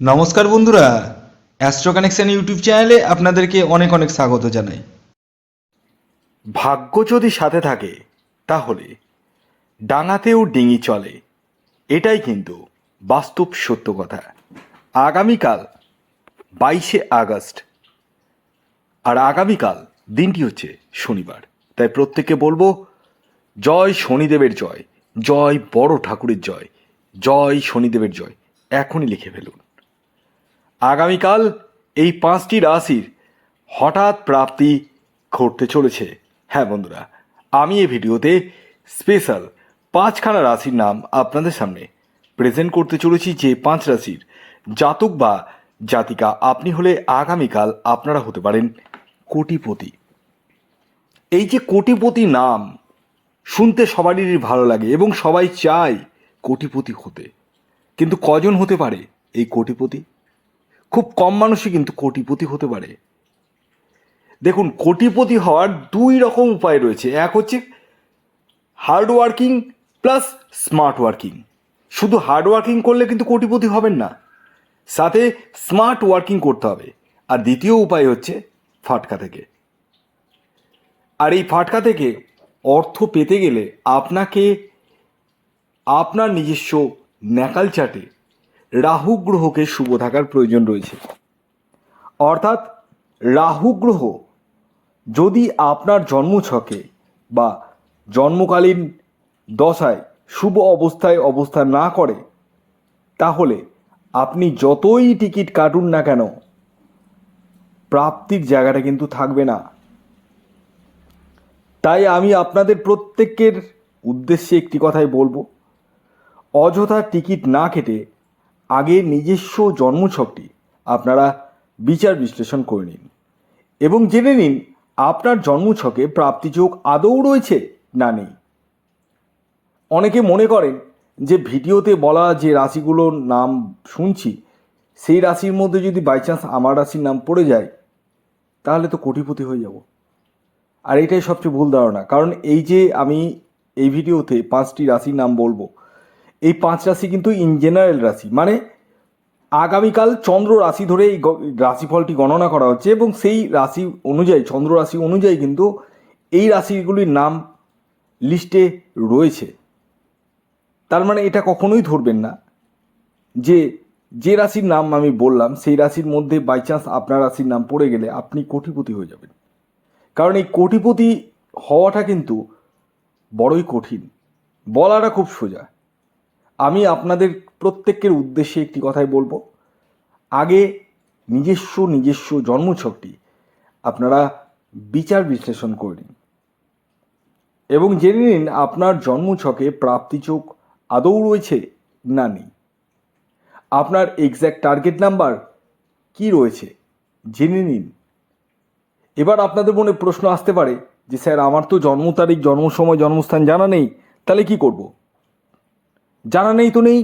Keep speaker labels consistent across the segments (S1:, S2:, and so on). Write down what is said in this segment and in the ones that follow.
S1: নমস্কার বন্ধুরা, astro connection YouTube চ্যানেলে আপনাদেরকে অনেক অনেক স্বাগত জানাই।
S2: ভাগ্য যদি সাথে থাকে তাহলে ডাঙাতেও ডিঙি চলে, এটাই কিন্তু বাস্তব সত্য কথা। আগামীকাল 22শে আগস্ট, আর আগামীকাল দিনটি হচ্ছে শনিবার। তাই প্রত্যেককে বলবো, জয় শনিদেবের জয়, জয় বড় ঠাকুরের জয়, জয় শনিদেবের জয় এখনই লিখে ফেলুন। আগামীকাল এই 5টি রাশির হঠাৎ প্রাপ্তি ঘটতে চলেছে। হ্যাঁ বন্ধুরা, আমি এই ভিডিওতে স্পেশাল 5খানা রাশির নাম আপনাদের সামনে প্রেজেন্ট করতে চলেছি, যে 5 রাশির জাতক বা জাতিকা আপনি হলে আগামীকাল আপনারা হতে পারেন কোটিপতি। এই যে কোটিপতি নাম শুনতে সবারই ভালো লাগে এবং সবাই চায় কোটিপতি হতে, কিন্তু কজন হতে পারে এই কোটিপতি? খুব কম মানুষই কিন্তু কোটিপতি হতে পারে। দেখুন, কোটিপতি হওয়ার 2 রকম উপায় রয়েছে। এক হচ্ছে hard working plus smart working. শুধু হার্ড ওয়ার্কিং করলে কিন্তু কোটিপতি হবেন না, সাথে স্মার্ট ওয়ার্কিং করতে হবে। আর দ্বিতীয় উপায় হচ্ছে ফাটকা থেকে। আর এই ফাটকা থেকে অর্থ পেতে গেলে আপনাকে আপনার নিজস্ব ন্যাকাল চাটে রাহু গ্রহকে শুভ থাকার প্রয়োজন রয়েছে। অর্থাৎ রাহু গ্রহ যদি আপনার জন্মছকে বা জন্মকালীন দশায় শুভ অবস্থায় অবস্থান না করে, তাহলে আপনি যতই টিকিট কাটুন না কেন, প্রাপ্তির জায়গাটা কিন্তু থাকবে না। তাই আমি আপনাদের প্রত্যেকের উদ্দেশ্যে একটি কথাই বলবো, অযথা টিকিট না কেটে আগে নিজস্ব জন্মছকটি আপনারা বিচার বিশ্লেষণ করে নিন এবং জেনে নিন আপনার জন্মছকে প্রাপ্তিযোগ আদৌ রয়েছে না নেই। অনেকে মনে করেন যে ভিডিওতে বলা যে রাশিগুলোর নাম শুনছি, সেই রাশির মধ্যে যদি বাই চান্স আমার রাশির নাম পড়ে যায়, তাহলে তো কোটিপতি হয়ে যাব। আর এটাই সবচেয়ে ভুল ধারণা। কারণ এই যে আমি এই ভিডিওতে 5টি রাশির নাম বলবো, এই 5 রাশি কিন্তু ইন জেনারেল রাশি, মানে আগামীকাল চন্দ্র রাশি ধরে এই রাশিফলটি গণনা করা হচ্ছে এবং সেই রাশি অনুযায়ী, চন্দ্র রাশি অনুযায়ী কিন্তু এই রাশিগুলির নাম লিস্টে রয়েছে। তার মানে এটা কখনোই ধরবেন না যে যে রাশির নাম আমি বললাম সেই রাশির মধ্যে বাই চান্স আপনার রাশির নাম পড়ে গেলে আপনি কোটিপতি হয়ে যাবেন। কারণ এই কোটিপতি হওয়াটা কিন্তু বড়ই কঠিন, বলাটা খুব সোজা। আমি আপনাদের প্রত্যেকের উদ্দেশ্যে একটি কথাই বলবো, আগে নিজস্ব জন্মছকটি আপনারা বিচার বিশ্লেষণ করে নিন এবং জেনে নিন আপনার জন্মছকে প্রাপ্তিযোগ আদৌ রয়েছে না নেই। আপনার এক্স্যাক্ট টার্গেট নাম্বার কি রয়েছে জেনে নিন। এবার আপনাদের মনে প্রশ্ন আসতে পারে যে স্যার, আমার তো জন্ম তারিখ, জন্ম সময়, জন্মস্থান জানা নেই, তাহলে কি করব? জানা নেই তো নেই,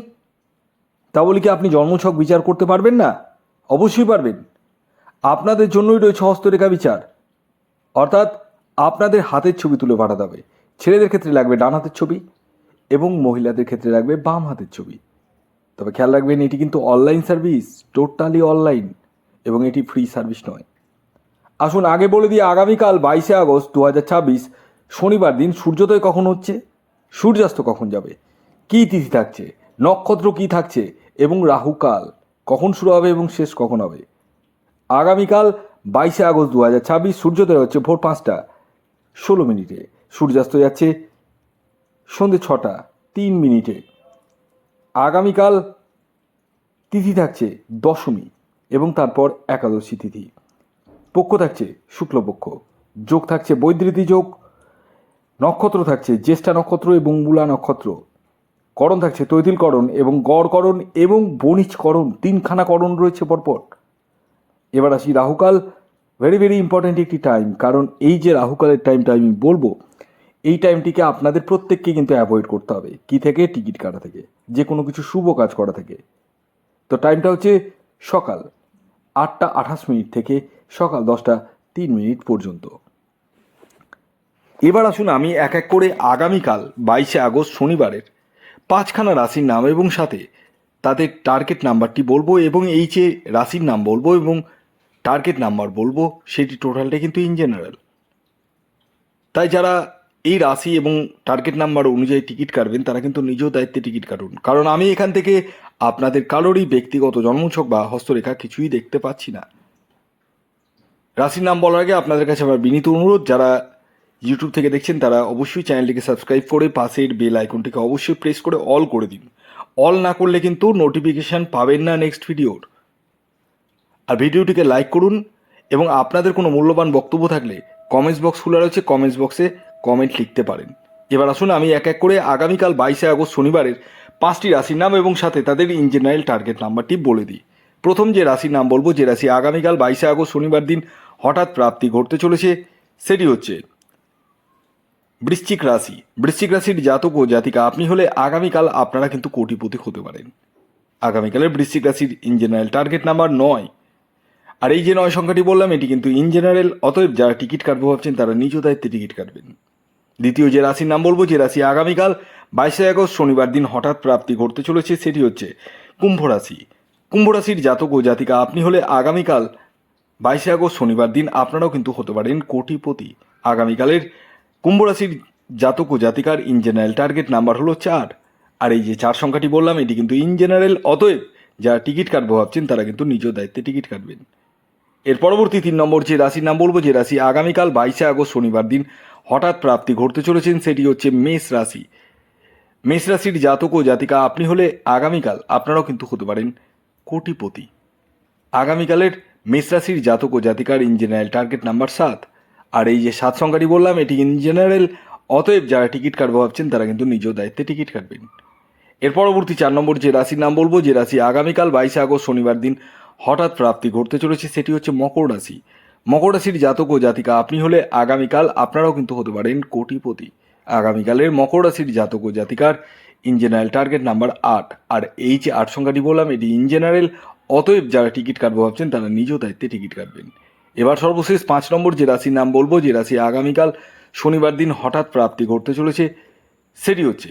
S2: তা বলে কি আপনি জন্মছক বিচার করতে পারবেন না? অবশ্যই পারবেন। আপনাদের জন্যই রয়েছে হস্তরেখা বিচার, অর্থাৎ আপনাদের হাতের ছবি তুলে পাঠাতে হবে। ছেলেদের ক্ষেত্রে লাগবে ডান হাতের ছবি এবং মহিলাদের ক্ষেত্রে লাগবে বাম হাতের ছবি। তবে খেয়াল রাখবেন, এটি কিন্তু অনলাইন সার্ভিস, টোটালি অনলাইন, এবং এটি ফ্রি সার্ভিস নয়। আসুন আগে বলে দিই, আগামীকাল 22শে আগস্ট 2026 শনিবার দিন সূর্যোদয় কখন হচ্ছে, সূর্যাস্ত কখন যাবে, কী তিথি থাকছে, নক্ষত্র কী থাকছে এবং রাহুকাল কখন শুরু হবে এবং শেষ কখন হবে। আগামীকাল 22শে আগস্ট 2026 সূর্যোদয় হচ্ছে ভোর 5টা 16 মিনিটে, সূর্যাস্ত যাচ্ছে সন্ধে 6টা 3 মিনিটে। আগামীকাল তিথি থাকছে দশমী এবং তারপর একাদশী তিথি। পক্ষ থাকছে শুক্লপক্ষ, যোগ থাকছে বৈদ্যুতি যোগ, নক্ষত্র থাকছে জ্যেষ্ঠা নক্ষত্র এবং মূলা নক্ষত্র, করণ থাকছে তৈতিলকরণ এবং গড়করণ এবং বণিজকরণ, 3খানা করণ রয়েছে পরপর। এবার আসি রাহুকাল। ভেরি ভেরি ইম্পর্ট্যান্ট একটি টাইম, কারণ এই যে রাহুকালের টাইমটা আমি বলবো, এই টাইমটিকে আপনাদের প্রত্যেককে কিন্তু অ্যাভয়েড করতে হবে। কি থেকে? টিকিট কাটা থেকে, যে কোনো কিছু শুভ কাজ করা থেকে। তো টাইমটা হচ্ছে সকাল 8টা 28 মিনিট থেকে সকাল 10টা 3 মিনিট পর্যন্ত। এবার আসুন আমি এক এক করে আগামীকাল 22শে আগস্ট শনিবারের 5খানা রাশির নাম এবং সাথে তাদের টার্গেট নাম্বারটি বলবো এবং এই যে রাশির নাম বলবো এবং টার্গেট নাম্বার বলবো সেটি টোটালটা কিন্তু ইন জেনারেল। তাই যারা এই রাশি এবং টার্গেট নাম্বার অনুযায়ী টিকিট কাটবেন তারা কিন্তু নিজ দায়িত্বে টিকিট কাটুন, কারণ আমি এখান থেকে আপনাদের কারোরই ব্যক্তিগত জন্মছক বা হস্তরেখা কিছুই দেখতে পাচ্ছি না। রাশির নাম বলার আগে আপনাদের কাছে আমার বিনীত অনুরোধ, যারা ইউটিউব থেকে দেখছেন তারা অবশ্যই চ্যানেলটিকে সাবস্ক্রাইব করে পাশের বেল আইকনটিকে অবশ্যই প্রেস করে অল করে দিন। অল না করলে কিন্তু নোটিফিকেশান পাবেন না নেক্সট ভিডিওর। আর ভিডিওটিকে লাইক করুন এবং আপনাদের কোনো মূল্যবান বক্তব্য থাকলে কমেন্টস বক্স খোলা রয়েছে, কমেন্টস বক্সে কমেন্ট লিখতে পারেন। এবার আসুন আমি এক এক করে আগামীকাল 22শে আগস্ট শনিবারের 5টি রাশির নাম এবং সাথে তাদের ইন জেনারেল টার্গেট নাম্বারটি বলে দিই। প্রথম যে রাশির নাম বলবো, যে রাশি আগামীকাল 22শে আগস্ট শনিবার দিন হঠাৎ প্রাপ্তি ঘটতে চলেছে, সেটি হচ্ছে বৃশ্চিক রাশি। বৃশ্চিক রাশির জাতক ও জাতিকা আপনি হলে আগামীকাল আপনারা কিন্তু কোটিপতি হতে পারেন। আগামীকালের বৃশ্চিক রাশির ইন জেনারেল টার্গেট নাম্বার 9। আর এই যে 9 সংখ্যাটি বললাম এটি কিন্তু ইন জেনারেল, অতএব যারা টিকিট কাটবো ভাবছেন তারা নিজ দায়িত্বে টিকিট কাটবেন। দ্বিতীয় যে রাশির নাম বলবো, যে রাশি আগামীকাল 22শে আগস্ট শনিবার দিন হঠাৎ প্রাপ্তি ঘটতে চলেছে, সেটি হচ্ছে কুম্ভ রাশি। কুম্ভ রাশির জাতক ও জাতিকা আপনি হলে আগামীকাল 22শে আগস্ট শনিবার দিন আপনারাও কিন্তু হতে পারেন কোটিপতি। আগামীকালের কুম্ভ রাশির জাতক ও জাতিকার ইন জেনারেল টার্গেট নাম্বার হলো 4। আর এই যে 4 সংখ্যাটি বললাম এটি কিন্তু ইন জেনারেল, অতএব যারা টিকিট কাটবো ভাবছেন তারা কিন্তু নিজ দায়িত্বে টিকিট কাটবেন। এর পরবর্তী 3 নম্বর যে রাশির নাম বলবো, যে রাশি আগামীকাল 22শে আগস্ট শনিবার দিন হঠাৎ প্রাপ্তি ঘটতে চলেছেন, সেটি হচ্ছে মেষ রাশি। মেষ রাশির জাতক ও জাতিকা আপনি হলে আগামীকাল আপনারাও কিন্তু হতে পারেন কোটিপতি। আগামীকালের মেষ রাশির জাতক ও জাতিকার ইন জেনারেল টার্গেট নাম্বার 7। আর এই যে 7 সংখ্যাটি বললাম এটি ইন জেনারেল, অতএব যারা টিকিট কাটবো ভাবছেন তারা কিন্তু নিজ দায়িত্বে টিকিট কাটবেন। এর পরবর্তী 4 নম্বর যে রাশির নাম বলবো, যে রাশি আগামীকাল 22শে আগস্ট শনিবার দিন হঠাৎ প্রাপ্তি ঘটতে চলেছে, সেটি হচ্ছে মকর রাশি। মকর রাশির জাতক ও জাতিকা আপনি হলে আগামীকাল আপনারাও কিন্তু হতে পারেন কোটিপতি। আগামীকালের মকর রাশির জাতক ও জাতিকার ইন জেনারেল টার্গেট নাম্বার 8। আর এই যে 8 সংখ্যাটি বললাম এটি ইন জেনারেল, অতএব যারা টিকিট কাটবো ভাবছেন তারা নিজ দায়িত্বে টিকিট কাটবেন। এবার সর্বশেষ 5 নম্বর যে রাশির নাম বলবো, যে রাশি আগামীকাল শনিবার দিন হঠাৎ প্রাপ্তি ঘটতে চলেছে, সেটি হচ্ছে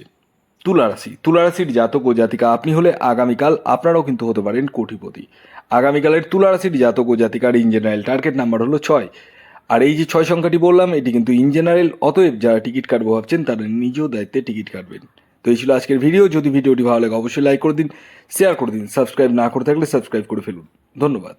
S2: তুলা রাশি। তুলা রাশির জাতক ও জাতিকা আপনি হলে আগামীকাল আপনারাও কিন্তু হতে পারেন কোটিপতি। আগামীকালের তুলা রাশির জাতক ও জাতিকার ইন জেনারেল টার্গেট নাম্বার হলো 6। আর এই যে 6 সংখ্যাটি বললাম এটি কিন্তু ইন জেনারেল, অতএব যারা টিকিট কাটবো ভাবছেন তারা নিজ দায়িত্বে টিকিট কাটবেন। তো এই ছিল আজকের ভিডিও। যদি ভিডিওটি ভালো লাগে অবশ্যই লাইক করে দিন, শেয়ার করে দিন, সাবস্ক্রাইব না করে থাকলে সাবস্ক্রাইব করে ফেলুন। ধন্যবাদ।